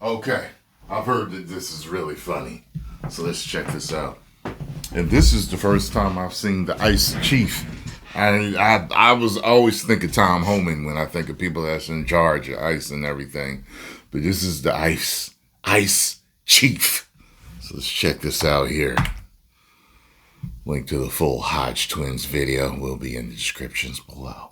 Okay, I've heard that this is really funny, so let's check this out. And this is the first time I've seen the Ice Chief. I was always thinking Tom Homan when I think of people that's in charge of ice and everything, but this is the Ice Chief. So let's check this out here. Link to the full Hodge Twins video will be in the descriptions below.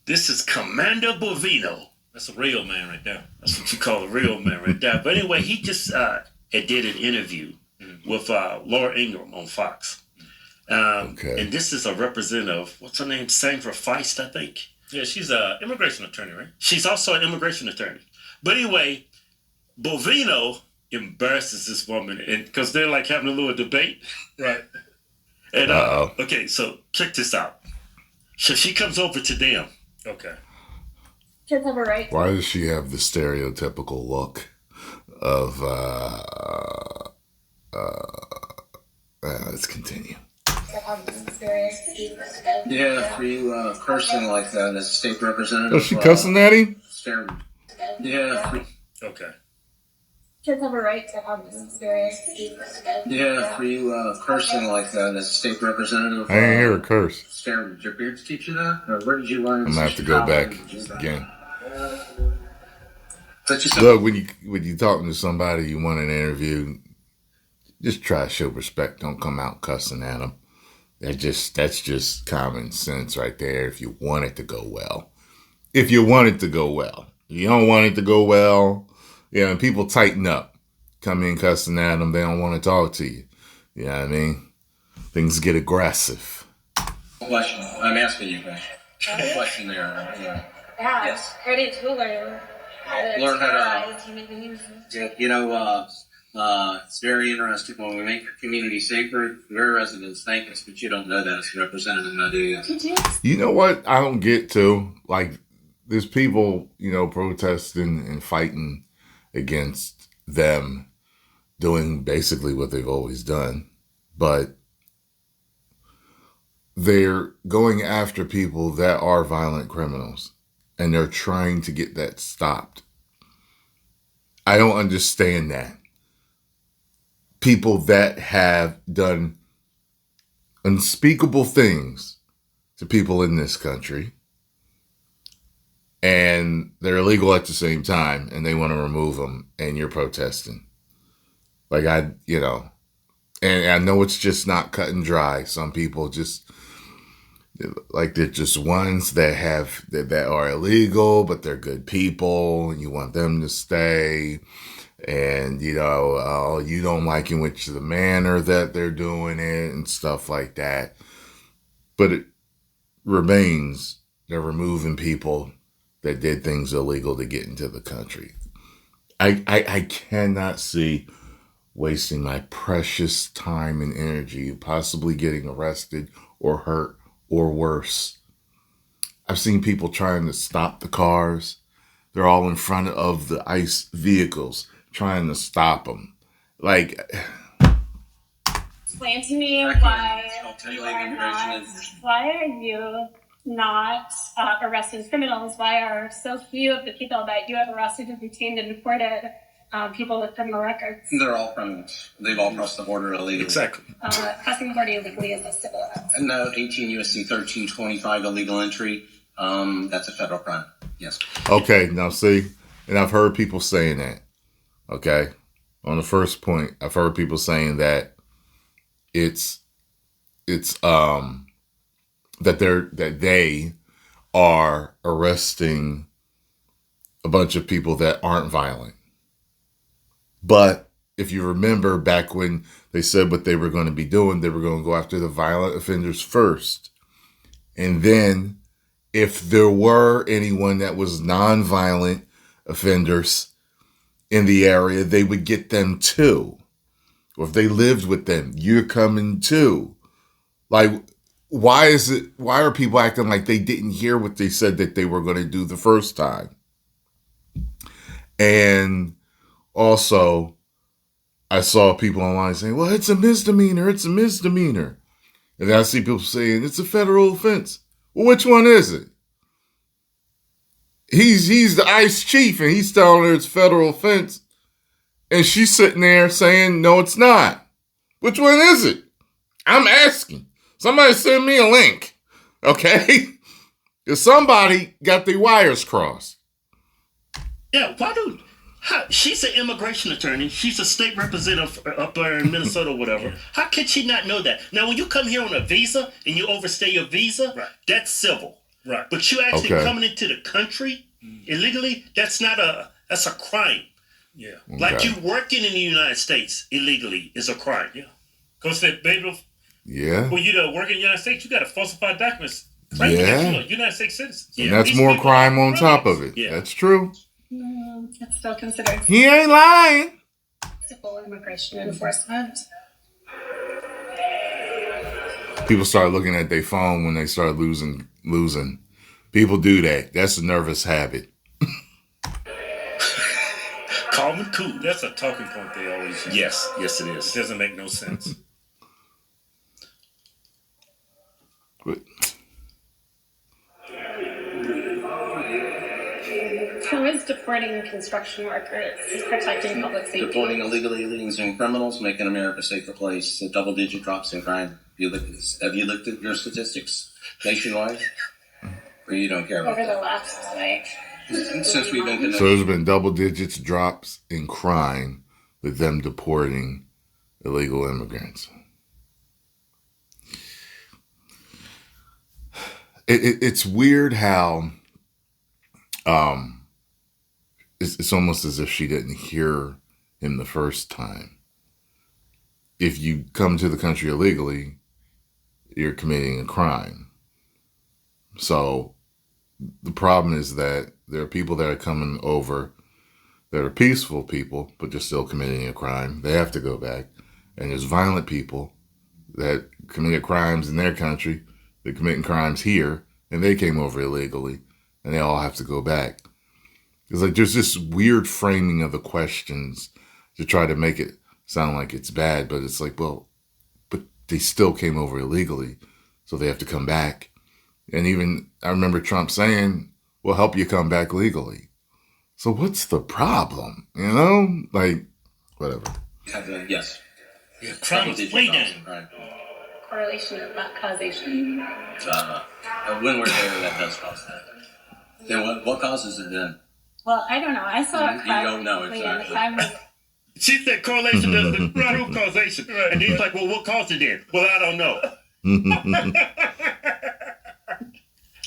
This is Commander Bovino. That's a real man right there. That's what you call a real man right there. But anyway, he just did an interview with Laura Ingraham on Fox. Okay. And this is a representative, what's her name? Sandra Feist, I think. Yeah, she's an immigration attorney, right? She's also an immigration attorney. But anyway, Bovino embarrasses this woman because they're like having a little debate. Right. And okay, so check this out. So she comes over to them. Okay. Kids have a right. Why does she have the stereotypical look of let's continue. Yeah, for you cursing like that as a state representative. Was she cussing at him? Yeah. Okay. Kids have a right to have this experience. Yeah, for you cursing like that as a state representative. I didn't hear her curse. Did your parents teach you that? Or where did you learn? I'm gonna have to go back again. But Look, when you talking to somebody you want an interview, just try to show respect. Don't come out cussing at them. That's just common sense right there. If you want it to go well, you don't want it to go well. Yeah, and people tighten up. Come in cussing at them. They don't want to talk to you. You know what I mean? Things get aggressive. Question. I'm asking you a question there. Yeah. Yes. Ready to learn. Learn how to. You know, it's very interesting when we make our community safer. Your residents thank us, but you don't know that as a representative, now do you? You know what I don't get to? Like, there's people, protesting and fighting against them doing basically what they've always done. But they're going after people that are violent criminals, and they're trying to get that stopped. I don't understand that. People that have done unspeakable things to people in this country, and they're illegal at the same time, and they want to remove them, and you're protesting. Like, and I know it's just not cut and dry. Some people just, like, they're just ones that are illegal, but they're good people, and you want them to stay. And, you don't like in which the manner that they're doing it and stuff like that. But it remains they're removing people that did things illegal to get into the country. I cannot see wasting my precious time and energy possibly getting arrested or hurt or worse. I've seen people trying to stop the cars. They're all in front of the ICE vehicles trying to stop them. Like, explain to me why are you not arresting criminals? Why are so few of the people that you have arrested and detained and deported people with criminal records? They're all criminals. They've all crossed the border illegally. Exactly. Crossing the border illegally is a civil offense. No, 18 U.S.C. 1325 illegal entry. That's a federal crime. Yes. Okay, now see, and I've heard people saying that. Okay, on the first point, I've heard people saying that it's that they are arresting a bunch of people that aren't violent. But if you remember back when they said what they were going to be doing, they were going to go after the violent offenders first. And then if there were anyone that was nonviolent offenders in the area, they would get them too. Or if they lived with them, you're coming too. Like, why are people acting like they didn't hear what they said that they were going to do the first time? And also, I saw people online saying, well, it's a misdemeanor. And then I see people saying it's a federal offense. Well, which one is it? he's the ICE chief, and he's telling her it's federal offense, and she's sitting there saying, no, it's not. Which one is it? I'm asking. Somebody send me a link, okay? If somebody got their wires crossed. Yeah, she's an immigration attorney. She's a state representative up there in Minnesota or whatever. How can she not know that? Now, when you come here on a visa and you overstay your visa, that's civil. Right. But you actually coming into the country illegally, that's a crime. Yeah. Okay. Like you working in the United States illegally is a crime. Yeah. Because that baby, when you work in the United States, you got to falsify documents. Claiming that you're a United States citizen. And that's more crime on top of it. Yeah. That's true. It's still considered. He ain't lying. Full immigration enforcement. People start looking at their phone when they start losing. People do that. That's a nervous habit. Calm and cool. That's a talking point they always use. Yes, it is. It doesn't make no sense. But who is deporting construction workers? Is protecting public safety. Deporting illegally alien criminals, making America a safer place. A double-digit drops in crime. Have you looked at your statistics nationwide? Or you don't care about over that? The last, since we've been so there's been double digits drops in crime with them deporting illegal immigrants. It's weird how it's almost as if she didn't hear him the first time. If you come to the country illegally, you're committing a crime. So the problem is that there are people that are coming over that are peaceful people, but they're still committing a crime. They have to go back. And there's violent people that committed crimes in their country. They're committing crimes here, and they came over illegally, and they all have to go back. It's like there's this weird framing of the questions to try to make it sound like it's bad, but it's like, well, but they still came over illegally, so they have to come back. And even, I remember Trump saying, we'll help you come back legally. So what's the problem? You know? Like, whatever. Yes. Yeah, crime is way down. Correlation, not causation. When we're there, that does cause that. Then what causes it then? Well, I don't know. I saw a crime. You don't know exactly. She said correlation doesn't prove causation. Right. And he's like, well, what caused it then? Well, I don't know.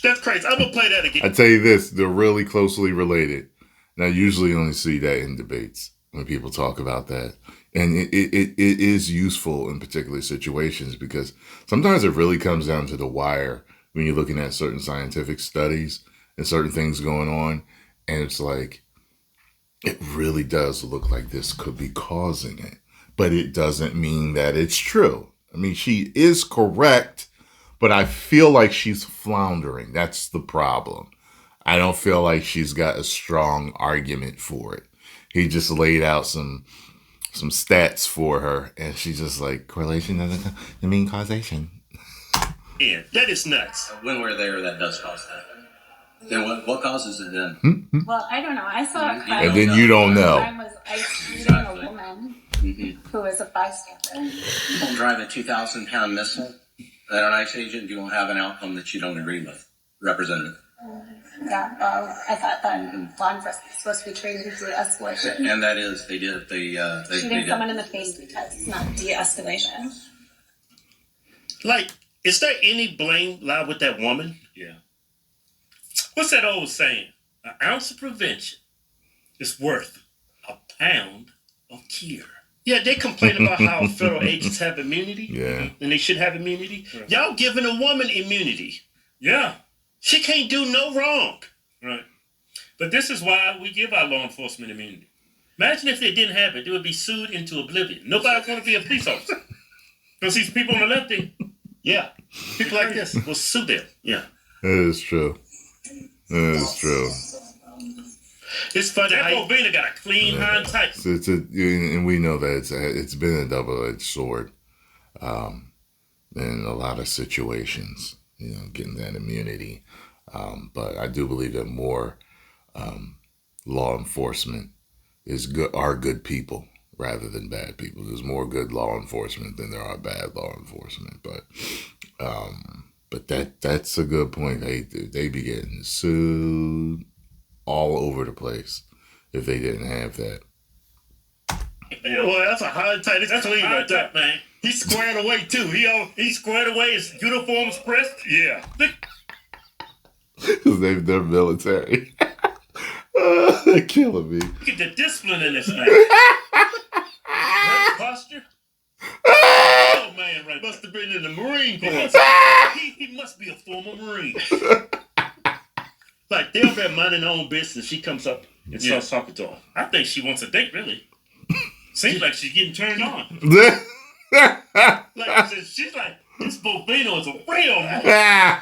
That's crazy. I'm going to play that again. I tell you this, they're really closely related. And I usually only see that in debates when people talk about that. And it is useful in particular situations because sometimes it really comes down to the wire when you're looking at certain scientific studies and certain things going on. And it's like, it really does look like this could be causing it. But it doesn't mean that it's true. I mean, she is correct, but I feel like she's floundering. That's the problem. I don't feel like she's got a strong argument for it. He just laid out some stats for her, and she's just like, correlation doesn't mean causation. Yeah, that is nuts. When we're there, that does cause that. Then what causes it then? Well, I don't know. I saw a crime. And then you don't know. The crime was isolating a woman who was a bystander. You don't drive a 2,000-pound missile at an ICE agent, you won't have an outcome that you don't agree with, Representative. Yeah, well, I thought that law enforcement was supposed to be trained to escalation. And that is, they did. Shooting someone in the face because it's not de-escalation. Like, is there any blame lie with that woman? Yeah. What's that old saying? An ounce of prevention is worth a pound of cure. Yeah, they complain about how federal agents have immunity. Yeah. And they should have immunity. Right. Y'all giving a woman immunity. Yeah. She can't do no wrong. Right. But this is why we give our law enforcement immunity. Imagine if they didn't have it, they would be sued into oblivion. Nobody's going to be a police officer. Because these people on the left, people like this will sue them. Yeah. That is true. That is true. It's funny. That Bovina got a clean hind tight. And we know that it's been a double-edged sword in a lot of situations, getting that immunity. But I do believe that more law enforcement are good people rather than bad people. There's more good law enforcement than there are bad law enforcement. But that's a good point. They be getting sued all over the place if they didn't have that. Yeah, well, that's a hard tight. That's a lead right there, man. He's squared away too. He squared away. His uniform's pressed. Yeah. Because they're military. They're killing me. Look at the discipline in this man. That posture. Oh man, right. Must have been in the Marine Corps. He must be a former Marine. Like they're there minding their own business. She comes up and starts talking to him. I think she wants a date, really. Seems like she's getting turned on. Like she's like, this Bovino is a real man.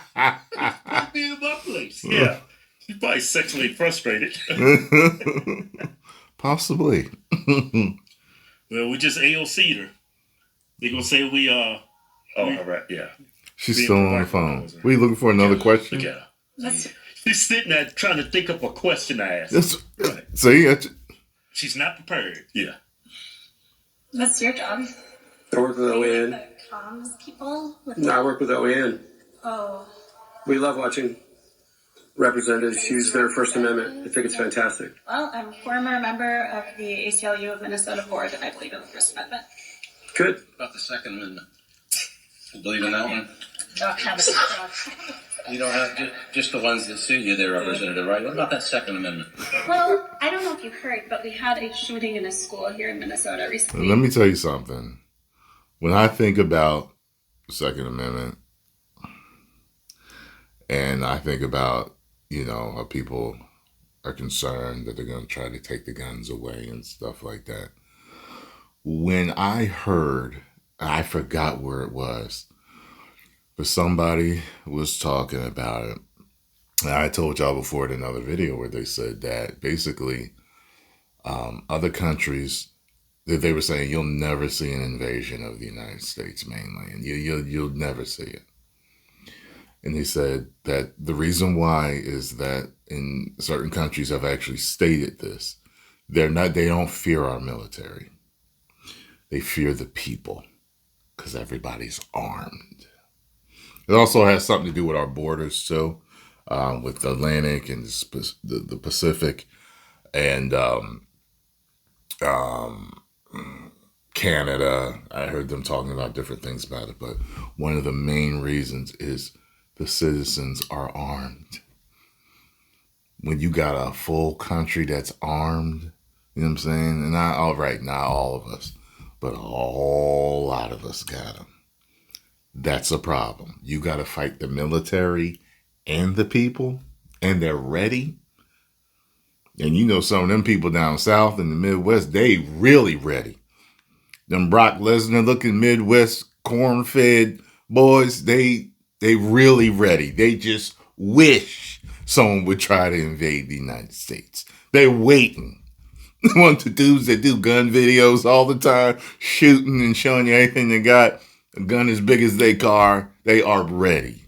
He's be in my place. Yeah. She's probably sexually frustrated. Possibly. Well, we just AOC'd her. They're gonna say we all right, yeah. She's still on the phone. We looking for another question? Look at her. She's sitting there trying to think of a question to ask. Right. See, she's not prepared. Yeah. That's your job. I work with OAN. The comms people? No, I work with OAN. Oh. We love watching representatives use their First Amendment. I think it's fantastic. Well, I'm a former member of the ACLU of Minnesota board, and I believe in the First Amendment. Good. About the Second Amendment. You believe in that one? You don't have just the ones that suit you there, Representative, right? What about that Second Amendment? Well, I don't know if you heard, but we had a shooting in a school here in Minnesota recently. Let me tell you something. When I think about the Second Amendment, and I think about, how people are concerned that they're going to try to take the guns away and stuff like that. When I heard, I forgot where it was, but somebody was talking about it. And I told y'all before in another video where they said that basically other countries, that they were saying you'll never see an invasion of the United States mainland. You'll never see it. And they said that the reason why is that in certain countries have actually stated this. They don't fear our military. They fear the people because everybody's armed. It also has something to do with our borders too, with the Atlantic and the Pacific and Canada. I heard them talking about different things about it, but one of the main reasons is the citizens are armed. When you got a full country that's armed, you know what I'm saying? And not all of us, but a whole lot of us got them. That's a problem. You got to fight the military and the people, and they're ready. And some of them people down south in the Midwest, they really ready. Them Brock Lesnar looking Midwest corn-fed boys, they really ready. They just wish someone would try to invade the United States. They're waiting. Want the dudes that do gun videos all the time, shooting and showing you everything they got, a gun as big as their car, they are ready.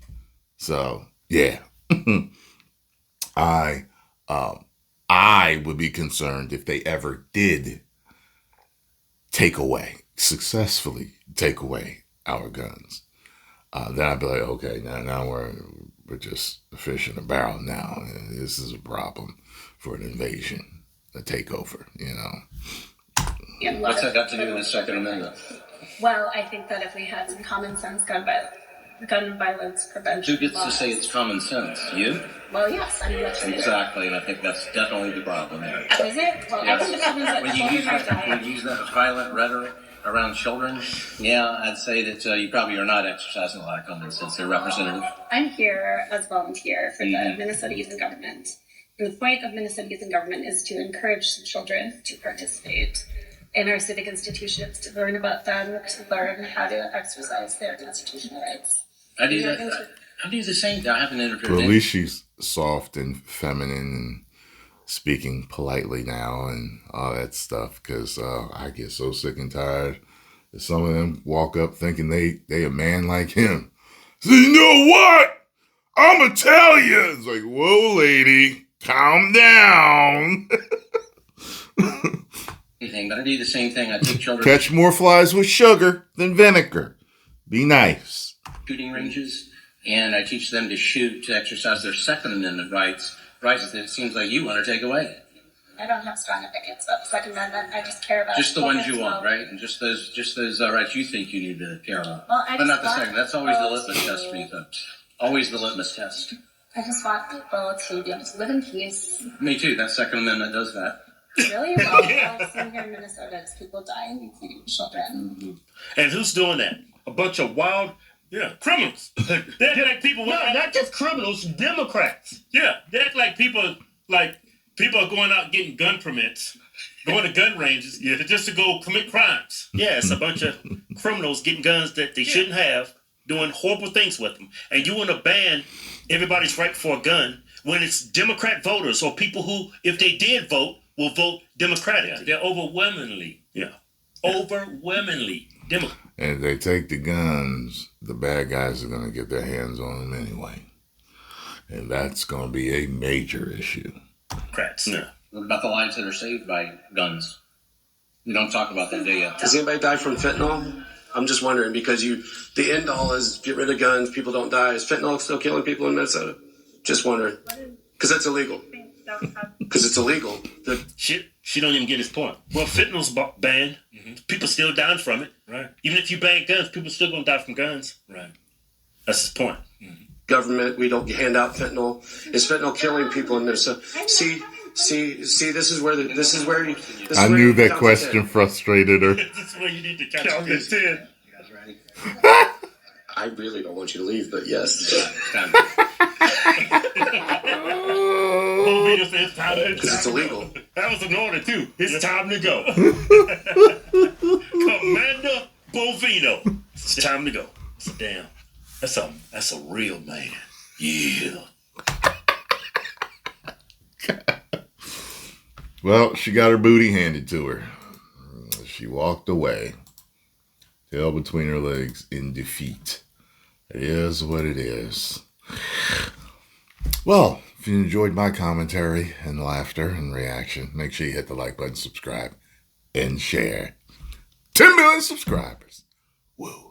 So, yeah. I would be concerned if they ever did successfully take away our guns. Then I'd be like, okay, now we're just a fish in a barrel now. This is a problem for an invasion, a takeover, Yeah, What's that got to do with the Second Amendment? Well, I think that if we had some common sense gun violence prevention Who gets to say it's common sense? You? Well, yes, I mean, that's Exactly, and I think that's definitely the problem there. Is it? Well, I think the problem is that When you use that violent rhetoric around children, I'd say that you probably are not exercising a lot of common sense there, Representative. I'm here as a volunteer for the Minnesota Youth in Government. And the point of Minnesota Youth in Government is to encourage children to participate in our civic institutions, to learn about them, to learn how to exercise their constitutional rights. I do the same thing. I haven't interfered. But at least she's soft and feminine and speaking politely now and all that stuff, because I get so sick and tired that some of them walk up thinking they a man like him. So you know what? I'ma tell you. It's like, whoa, lady. Calm down. Anything, but I do the same thing. I take children Catch more flies with sugar than vinegar. Be nice. to shooting ranges, and I teach them to shoot to exercise their Second Amendment rights that it seems like you want to take away. I don't have strong opinions about the Second Amendment. I just care about Just the ones you children's want, well-being. right? And just those rights you think you need to care about. Well, I But just not the want second. That's always the people litmus test for you, folks. Always the litmus test. I just want people to be able to live in peace. Me too. That Second Amendment does that. Really? Well, all I've seen here in Minnesota is people dying, including children. And who's doing that? A bunch of wild, criminals. They act like people. No, not just criminals. Democrats. Yeah, they act like people are going out getting gun permits, going to gun ranges, just to go commit crimes. Yeah, it's a bunch of criminals getting guns that they shouldn't have, doing horrible things with them. And you want to ban everybody's right for a gun when it's Democrat voters or people who, if they did vote, will vote Democratic. Yeah, they're overwhelmingly Democrat. And if they take the guns, the bad guys are going to get their hands on them anyway. And that's going to be a major issue. Democrats. Yeah. What about the lives that are saved by guns? You don't talk about that, do you? Does anybody die from fentanyl? I'm just wondering because the end all is get rid of guns, people don't die. Is fentanyl still killing people in Minnesota? Just wondering. Because that's illegal. Because it's illegal. She don't even get his point. Well, fentanyl's banned. Mm-hmm. People still dying from it. Right. Even if you ban guns, people still gonna die from guns. Right. That's his point. Mm-hmm. Government, we don't hand out fentanyl. Is fentanyl killing people in Minnesota? See, this is where I knew that question frustrated her. This is where you need to count to 10. You guys ready? I really don't want you to leave, but yes. Time. Because it's illegal. That was an order too. It's time to go. Commander Bovino. It's time to go. So damn. That's a real man. Yeah. Well, she got her booty handed to her. She walked away, tail between her legs, in defeat. It is what it is. Well, if you enjoyed my commentary and laughter and reaction, make sure you hit the like button, subscribe, and share. 10 million subscribers. Woo.